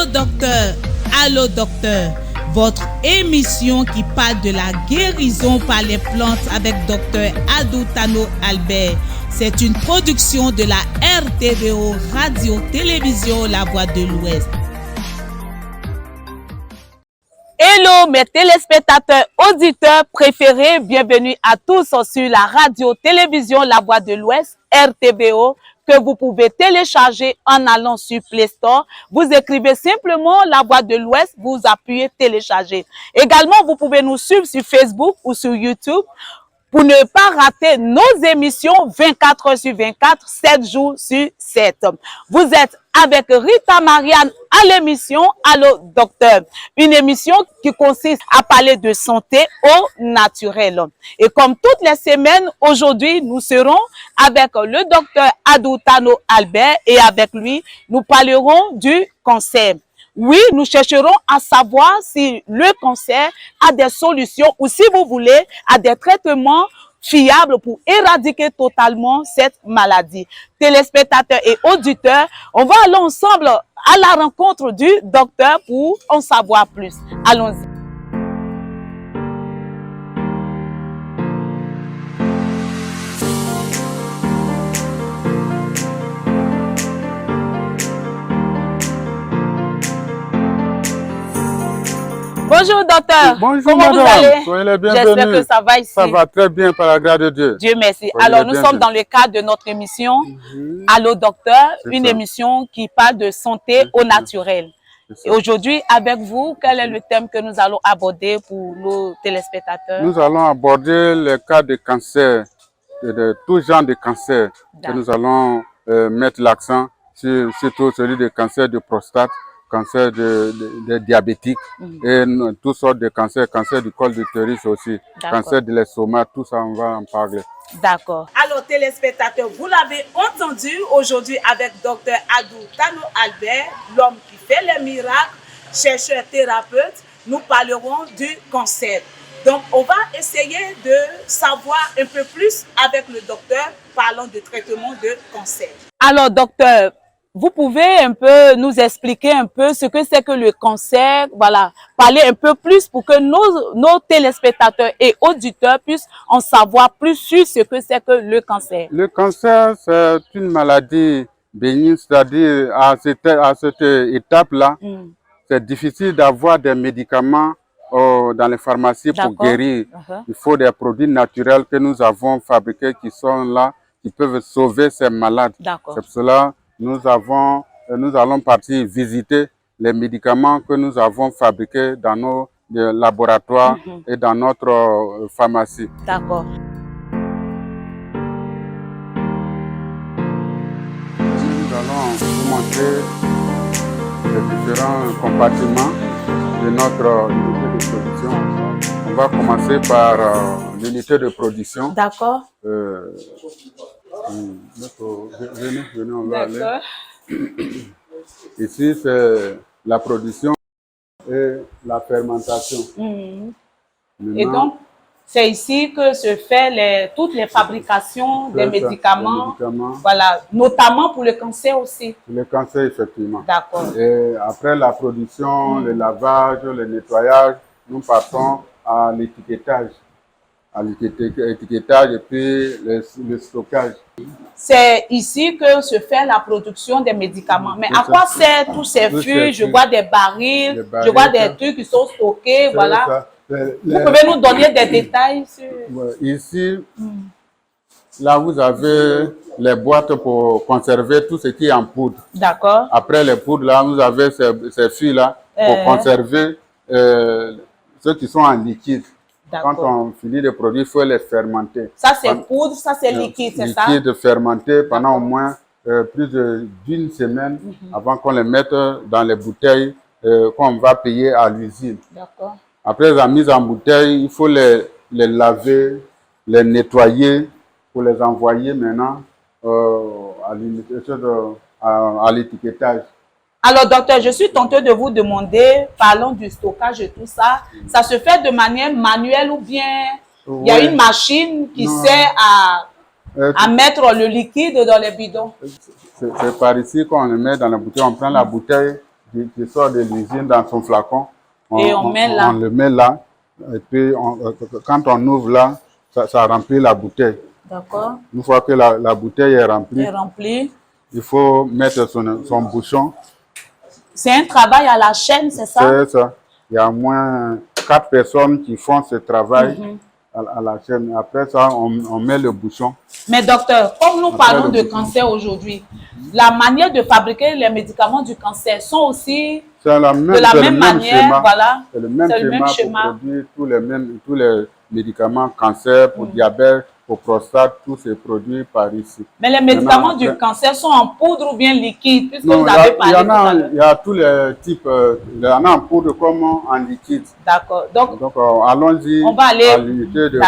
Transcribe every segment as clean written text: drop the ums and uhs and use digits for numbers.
Allô docteur, votre émission qui parle de la guérison par les plantes avec docteur Adou Tano Albert. C'est une production de la RTVO, Radio-Télévision La Voix de l'Ouest. Hello mes téléspectateurs, auditeurs préférés, bienvenue à tous sur la Radio-Télévision La Voix de l'Ouest, RTVO, que vous pouvez télécharger en allant sur Play Store. Vous écrivez simplement La Voix de l'Ouest, vous appuyez télécharger. Également, vous pouvez nous suivre sur Facebook ou sur YouTube pour ne pas rater nos émissions 24 heures sur 24, 7 jours sur 7. Vous êtes avec Rita Marianne à l'émission Allô Docteur, une émission qui consiste à parler de santé au naturel. Et comme toutes les semaines, aujourd'hui, nous serons avec le docteur Adou Tano Albert et avec lui, nous parlerons du cancer. Oui, nous chercherons à savoir si le cancer a des solutions ou si vous voulez, a des traitements fiables pour éradiquer totalement cette maladie. Téléspectateurs et auditeurs, on va aller ensemble à la rencontre du docteur pour en savoir plus. Allons-y. Bonjour docteur. Bonjour. Comment madame. vous allez? Soyez les bienvenus. J'espère que ça va ici. Ça va très bien par la grâce de Dieu. Dieu merci. Soyez Alors les nous sommes dans le cadre de notre émission Allô Docteur, une émission qui parle de santé au naturel. Et aujourd'hui avec vous, quel est le thème que nous allons aborder pour nos téléspectateurs? Nous allons aborder les cas de cancer, de tout genre de cancer. Et nous allons mettre l'accent sur surtout celui de cancer de prostate, cancer de diabétique et toutes sortes de cancers, cancer du col de l'utérus aussi, cancer de l'estomac, tout ça on va en parler. D'accord. Alors téléspectateurs, vous l'avez entendu aujourd'hui avec docteur Adou Tano Albert, l'homme qui fait les miracles, chercheur thérapeute, nous parlerons du cancer. Donc on va essayer de savoir un peu plus avec le docteur parlant de traitement de cancer. Alors docteur, vous pouvez un peu nous expliquer un peu ce que c'est que le cancer, voilà, parler un peu plus pour que nos téléspectateurs et auditeurs puissent en savoir plus sur ce que c'est que le cancer. Le cancer, c'est une maladie bénigne, c'est-à-dire à cette étape-là, c'est difficile d'avoir des médicaments dans les pharmacies pour guérir. Il faut des produits naturels que nous avons fabriqués qui sont là, qui peuvent sauver ces malades. C'est pour cela nous allons partir visiter les médicaments que nous avons fabriqués dans nos laboratoires et dans notre pharmacie. D'accord. Nous allons vous montrer les différents compartiments de notre unité de production. On va commencer par l'unité de production. D'accord. Venez, on va aller. Ici, c'est la production et la fermentation. Et donc, c'est ici que se fait toutes les fabrications des médicaments, voilà, notamment pour le cancer aussi. Pour le cancer, effectivement. D'accord. Et après la production, le lavage, le nettoyage, nous passons à l'étiquetage. Et puis le stockage. C'est ici que se fait la production des médicaments. Mais à quoi servent tous ces fûts? Je vois des barils, je vois des trucs qui sont stockés, voilà. Vous pouvez nous donner des détails sur... Ici, là vous avez les boîtes pour conserver tout ce qui est en poudre. D'accord. Après les poudres, là, vous avez ces fûts-là pour conserver ceux qui sont en liquide. Quand on finit de produire, il faut les fermenter. Ça, c'est poudre, ça, c'est liquide, c'est ça? Liquide fermenté pendant au moins plus d'une semaine avant qu'on les mette dans les bouteilles qu'on va payer à l'usine. D'accord. Après la mise en bouteille, il faut les laver, les nettoyer pour les envoyer maintenant à l'étiquetage. Alors, docteur, je suis tentée de vous demander, parlons du stockage et tout ça, ça se fait de manière manuelle ou bien il y a une machine qui sert à mettre le liquide dans les bidons? C'est par ici qu'on le met dans la bouteille. On prend la bouteille qui sort de l'usine dans son flacon. Et on met là. On le met là. Et puis, quand on ouvre là, ça remplit la bouteille. D'accord. Une fois que la bouteille est remplie, il faut mettre son bouchon. C'est un travail à la chaîne, c'est ça? C'est ça. Il y a au moins 4 personnes qui font ce travail à la chaîne. Après ça, on met le bouchon. Mais docteur, comme nous parlons de cancer aujourd'hui, la manière de fabriquer les médicaments du cancer sont aussi de la même manière. Voilà. C'est le même schéma pour produire tous les médicaments cancer, pour diabète, pour prostate, tous ces produits par ici. Mais les médicaments du cancer sont en poudre ou bien liquide, puisque vous avez parlé tout à l'heure. Il y a tous les types. Il y en a en poudre comme en liquide. D'accord. Donc allons-y à l'unité de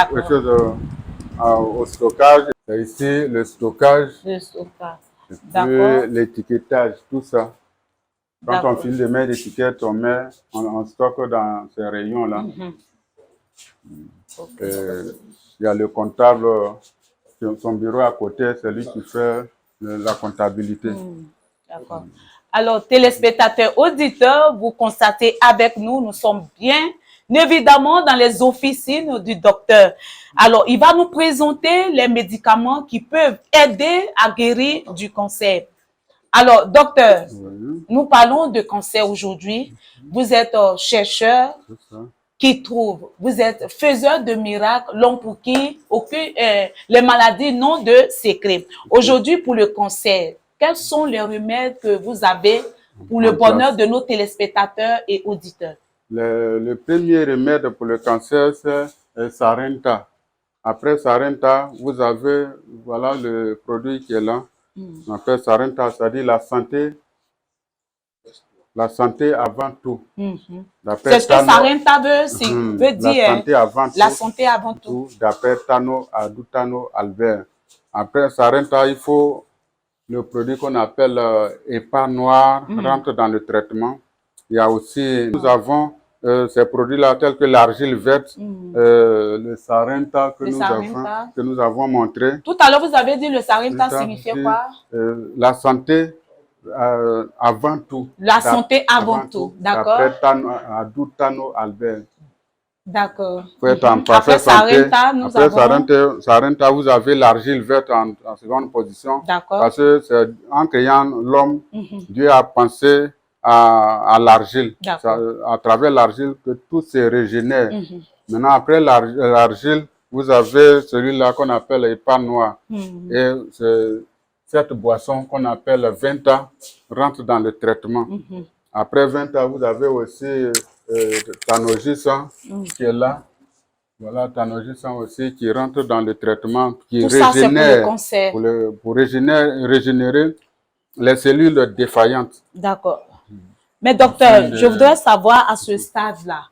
au stockage. C'est ici le stockage. Le stockage. D'accord. L'étiquetage, tout ça. Quand on finit de mettre l'étiquette, on stocke dans ces rayons-là. Il y a le comptable, son bureau à côté, c'est lui qui fait la comptabilité. D'accord. Alors, téléspectateurs, auditeurs, vous constatez avec nous, nous sommes bien évidemment dans les officines du docteur. Alors, il va nous présenter les médicaments qui peuvent aider à guérir du cancer. Alors, docteur, nous parlons de cancer aujourd'hui. Vous êtes chercheur qui trouve, vous êtes faiseur de miracles, l'homme pour qui les maladies n'ont de secret. Aujourd'hui, pour le cancer, quels sont les remèdes que vous avez pour le bonheur de nos téléspectateurs et auditeurs? Le premier remède pour le cancer, c'est Sarenta. Après Sarenta, vous avez, voilà le produit qui est là. On appelle Sarenta, c'est-à-dire la santé avant tout. C'est ce que Sarenta veut dire. La santé avant tout. D'après Tano Adutano Albert. Après Sarenta, il faut le produit qu'on appelle épa noir rentre dans le traitement. Il y a aussi, nous avons ces produits-là tels que l'argile verte, le Sarenta que nous avons montré. Tout à l'heure, vous avez dit le Sarenta signifiait quoi? La santé avant tout. La santé avant tout, d'accord. D'après Adutano Albert. D'accord. Après Sarenta, Sarenta, vous avez l'argile verte en seconde position. D'accord. Parce que c'est en créant l'homme, Dieu a pensé à l'argile. À travers l'argile que tout se régénère. Maintenant, après l'argile, vous avez celui-là qu'on appelle l'épa noir. Et cette boisson qu'on appelle Venta rentre dans le traitement. Après Venta, vous avez aussi Tanogisa qui est là. Voilà, Tanogisa aussi qui rentre dans le traitement, qui tout régénère, ça, c'est pour le cancer. Pour régénérer les cellules défaillantes. D'accord. Mais docteur, je voudrais savoir à ce stade-là,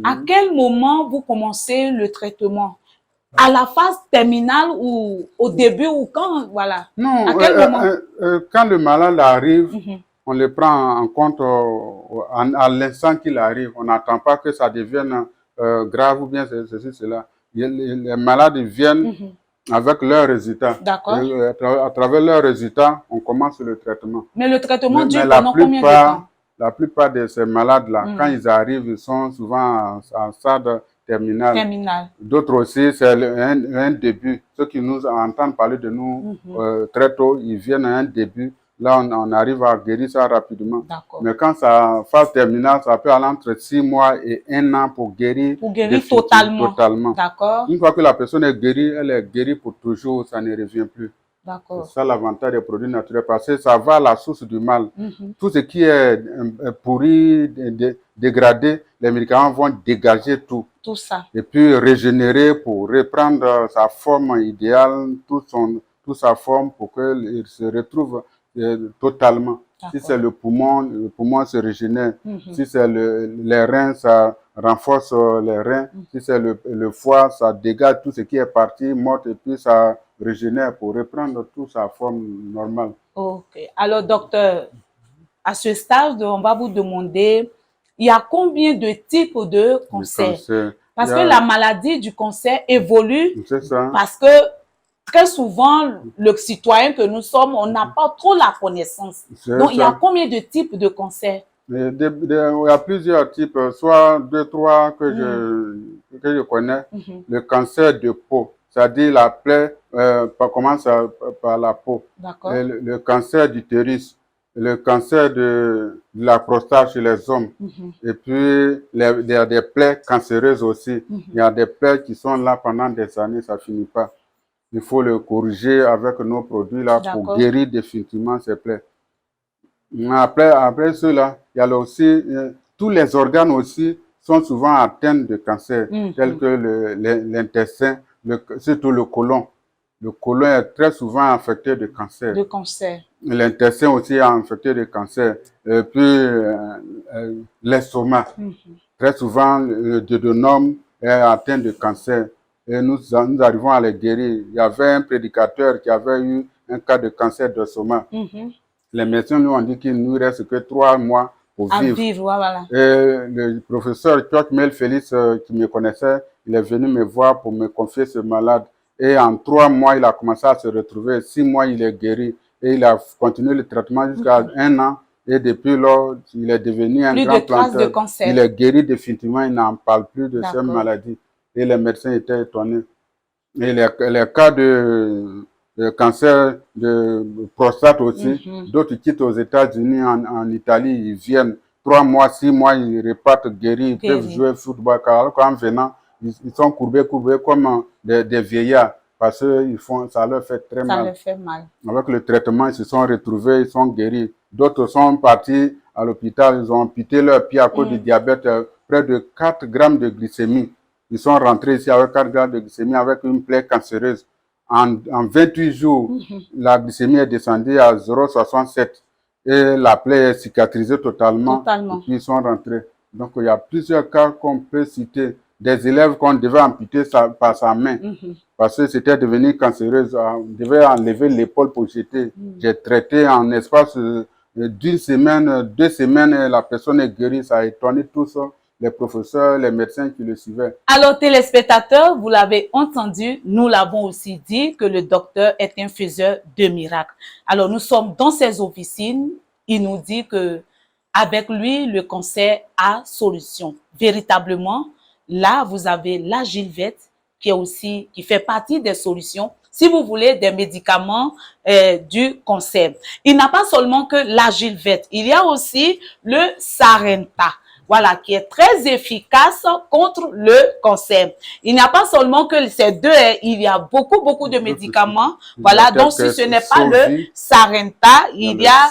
à quel moment vous commencez le traitement? À la phase terminale ou au début ou quand, voilà? Non, à quel moment? Quand le malade arrive, on le prend en compte à l'instant qu'il arrive. On n'attend pas que ça devienne grave ou bien ceci, cela. Les malades viennent avec leurs résultats. D'accord. À travers leurs résultats, on commence le traitement. Mais le traitement dure pendant combien de temps? La plupart de ces malades-là, quand ils arrivent, ils sont souvent en stade terminal. D'autres aussi, c'est un début. Ceux qui nous entendent parler de nous très tôt, ils viennent à un début. Là, on arrive à guérir ça rapidement. Mais quand ça phase terminale, ça peut aller entre 6 mois et 1 an pour guérir. Pour guérir totalement. D'accord. Une fois que la personne est guérie, elle est guérie pour toujours, ça ne revient plus. C'est ça l'avantage des produits naturels, parce que ça va à la source du mal. Tout ce qui est pourri, dégradé, les médicaments vont dégager tout. Tout ça. Et puis régénérer pour reprendre sa forme idéale, toute sa forme pour qu'il se retrouve totalement. Si c'est le poumon se régénère. Si c'est les reins, ça renforce les reins. Si c'est le foie, ça dégage tout ce qui est parti, mort, et puis ça régénère pour reprendre toute sa forme normale. Ok. Alors, docteur, à ce stade, on va vous demander, il y a combien de types de cancer? Parce que la maladie du cancer évolue. C'est ça. Parce que très souvent, le citoyen que nous sommes, on n'a pas trop la connaissance. Donc, il y a combien de types de cancers? Il y a plusieurs types, soit deux, trois que je connais. Le cancer de peau, c'est-à-dire la plaie commence par la peau. Le cancer d'utérus, le cancer de la prostate chez les hommes. Et puis, il y a des plaies cancéreuses aussi. Il y a des plaies qui sont là pendant des années, ça ne finit pas. Il faut le corriger avec nos produits là pour guérir définitivement ces plaies. Après cela, il y a aussi, tous les organes aussi sont souvent atteints de cancer, tels que l'intestin, surtout le côlon. Le côlon est très souvent affecté de cancer. L'intestin aussi est infecté de cancer. Et puis, l'estomac. Très souvent, le duodénum est atteint de cancer. Et nous arrivons à les guérir. Il y avait un prédicateur qui avait eu un cas de cancer d'estomac. Les médecins lui ont dit qu'il ne nous reste que 3 mois pour vivre. Voilà. Et le professeur Mel Félix, qui me connaissait, il est venu me voir pour me confier ce malade. Et en 3 mois, il a commencé à se retrouver. 6 mois, il est guéri. Et il a continué le traitement jusqu'à 1 an. Et depuis lors, il est devenu un grand planteur. Il est guéri définitivement. Il n'en parle plus de cette maladie. Et les médecins étaient étonnés. Et les cas de cancer de prostate aussi, d'autres quittent aux États-Unis, en Italie, ils viennent 3 mois, 6 mois, ils repartent guéris, ils peuvent jouer au football. Alors qu'en venant, ils sont courbés comme des vieillards, parce que ça leur fait très mal. Avec le traitement, ils se sont retrouvés, ils sont guéris. D'autres sont partis à l'hôpital, ils ont amputé leur pied à cause du diabète, près de 4 grammes de glycémie. Ils sont rentrés ici avec 4 grammes de glycémie, avec une plaie cancéreuse. En 28 jours, la glycémie est descendue à 0,67 et la plaie est cicatrisée totalement. Et puis ils sont rentrés. Donc il y a plusieurs cas qu'on peut citer. Des élèves qu'on devait amputer par sa main parce que c'était devenu cancéreuse. On devait enlever l'épaule pour jeter. J'ai traité en espace d'1 semaine, 2 semaines, et la personne est guérie. Ça a étonné tous les professeurs, les médecins qui le suivaient. Alors, téléspectateurs, vous l'avez entendu, nous l'avons aussi dit que le docteur est un faiseur de miracles. Alors, nous sommes dans ses officines. Il nous dit que avec lui, le cancer a solution. Véritablement, là, vous avez la Gilvette qui fait partie des solutions. Si vous voulez des médicaments du cancer. Il n'a pas seulement que la Gilvette. Il y a aussi le Sarenta. Voilà, qui est très efficace contre le cancer. Il n'y a pas seulement que ces deux, il y a beaucoup de médicaments. Voilà, donc si ce n'est pas le Sarenta, il y a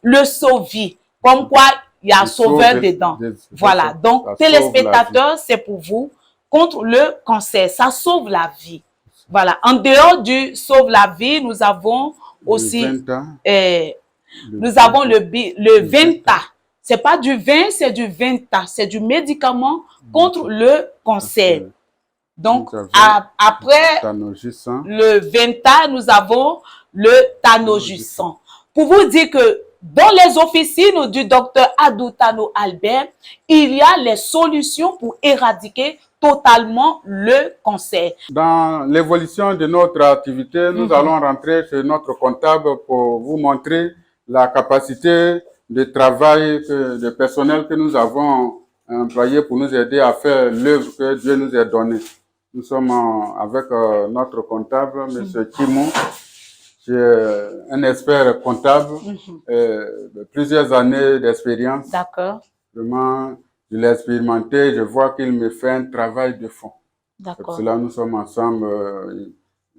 le Sovi. Comme quoi, il y a sauveur dedans. Voilà, donc téléspectateurs, c'est pour vous. Contre le cancer, ça sauve la vie. Voilà, en dehors du sauve la vie, nous avons aussi, nous avons le Venta. C'est pas du vin, c'est du Venta. C'est du médicament contre le cancer. Donc, après le Venta, nous avons le Tanogissant. Pour vous dire que dans les officines du docteur Adoutano Albert, il y a les solutions pour éradiquer totalement le cancer. Dans l'évolution de notre activité, nous allons rentrer chez notre comptable pour vous montrer la capacité de travail, de personnel que nous avons employé pour nous aider à faire l'œuvre que Dieu nous a donnée. Nous sommes avec notre comptable, M. Kimou, qui est un expert comptable, de plusieurs années d'expérience. D'accord. Vraiment, je l'ai expérimenté, je vois qu'il me fait un travail de fond. D'accord. Pour cela, nous sommes ensemble.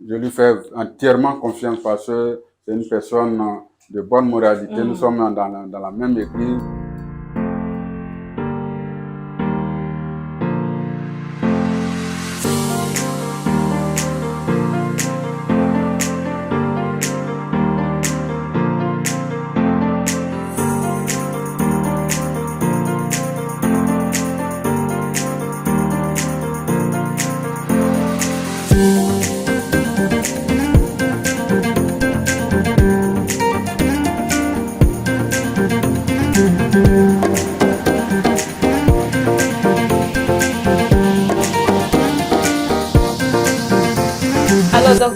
Je lui fais entièrement confiance parce que c'est une personne de bonne moralité. Nous sommes dans la même église.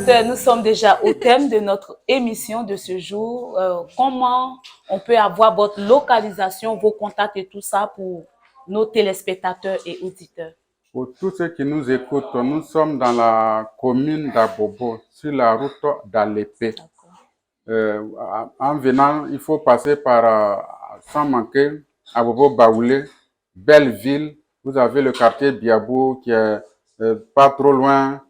docteur, nous sommes déjà au thème de notre émission de ce jour. Comment on peut avoir votre localisation, vos contacts et tout ça pour nos téléspectateurs et auditeurs? Pour tous ceux qui nous écoutent, nous sommes dans la commune d'Abobo, sur la route d'Alépé. En venant, il faut passer par, sans manquer, Abobo Baoulé, belle ville. Vous avez le quartier Biabou qui est pas trop loin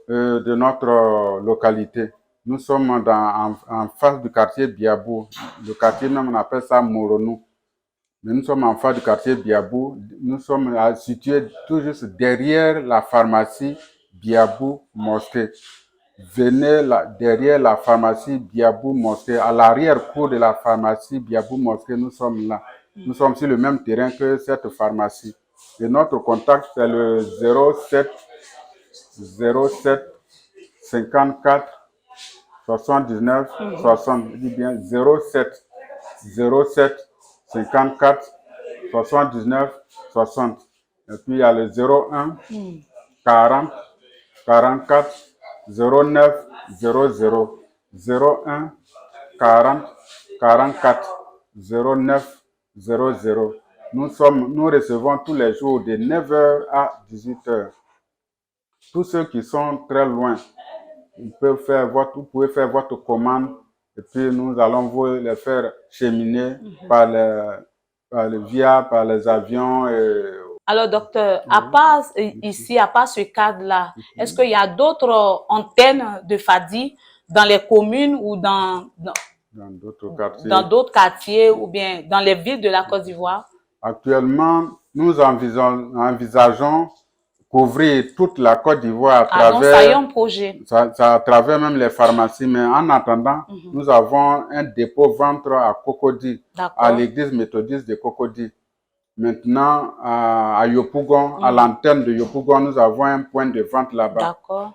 de notre localité. Nous sommes en face du quartier Biabou. Le quartier même, on appelle ça Moronou. Mais nous sommes en face du quartier Biabou. Nous sommes situés tout juste derrière la pharmacie Biabou Mosquée. Venez derrière la pharmacie Biabou Mosquée, à l'arrière-cour de la pharmacie Biabou Mosquée, nous sommes là. Nous sommes sur le même terrain que cette pharmacie. Et notre contact, c'est le 07 54 79 60. Je dis bien 07 54 79 60. Et puis il y a le 01 40 44 09 00. 01 40 44 09 00. Nous recevons tous les jours de 9h à 18h. Tous ceux qui sont très loin, vous pouvez faire votre commande et puis nous allons vous les faire cheminer par les avions. Alors, docteur, à part ce cadre-là, est-ce qu'il y a d'autres antennes de FADI dans les communes ou dans d'autres quartiers ou bien dans les villes de la Côte d'Ivoire? Actuellement, nous envisageons couvrir toute la Côte d'Ivoire à travers, projet. À travers même les pharmacies. Mais en attendant, nous avons un dépôt ventre à Cocody, à l'église méthodiste de Cocody. Maintenant, à Yopougon, à l'antenne de Yopougon, nous avons un point de vente là-bas. D'accord.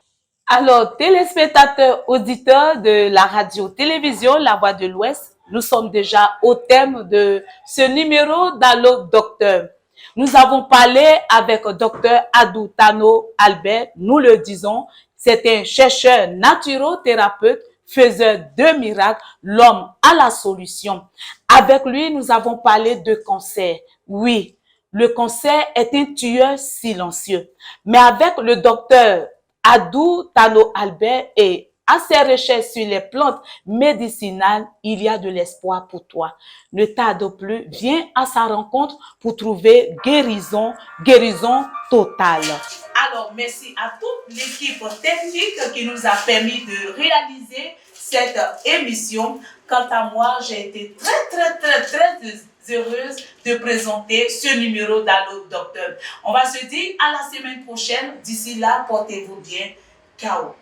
Alors, téléspectateurs, auditeurs de la radio-télévision La Voix de l'Ouest, nous sommes déjà au thème de ce numéro d'Allo Docteur. Nous avons parlé avec Dr Adou Tano Albert, nous le disons, c'est un chercheur naturothérapeute, faiseur de miracles, l'homme à la solution. Avec lui, nous avons parlé de cancer. Oui, le cancer est un tueur silencieux. Mais avec le docteur Adou Tano Albert et à ses recherches sur les plantes médicinales, il y a de l'espoir pour toi. Ne tarde plus, viens à sa rencontre pour trouver guérison totale. Alors, merci à toute l'équipe technique qui nous a permis de réaliser cette émission. Quant à moi, j'ai été très heureuse de présenter ce numéro d'Allo Docteur. On va se dire à la semaine prochaine. D'ici là, portez-vous bien. Ciao.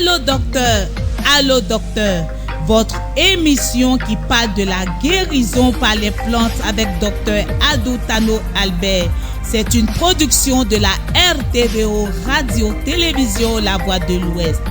Allo Docteur, votre émission qui parle de la guérison par les plantes avec Dr Adou Tano Albert. C'est une production de la RTVO Radio-Télévision La Voix de l'Ouest.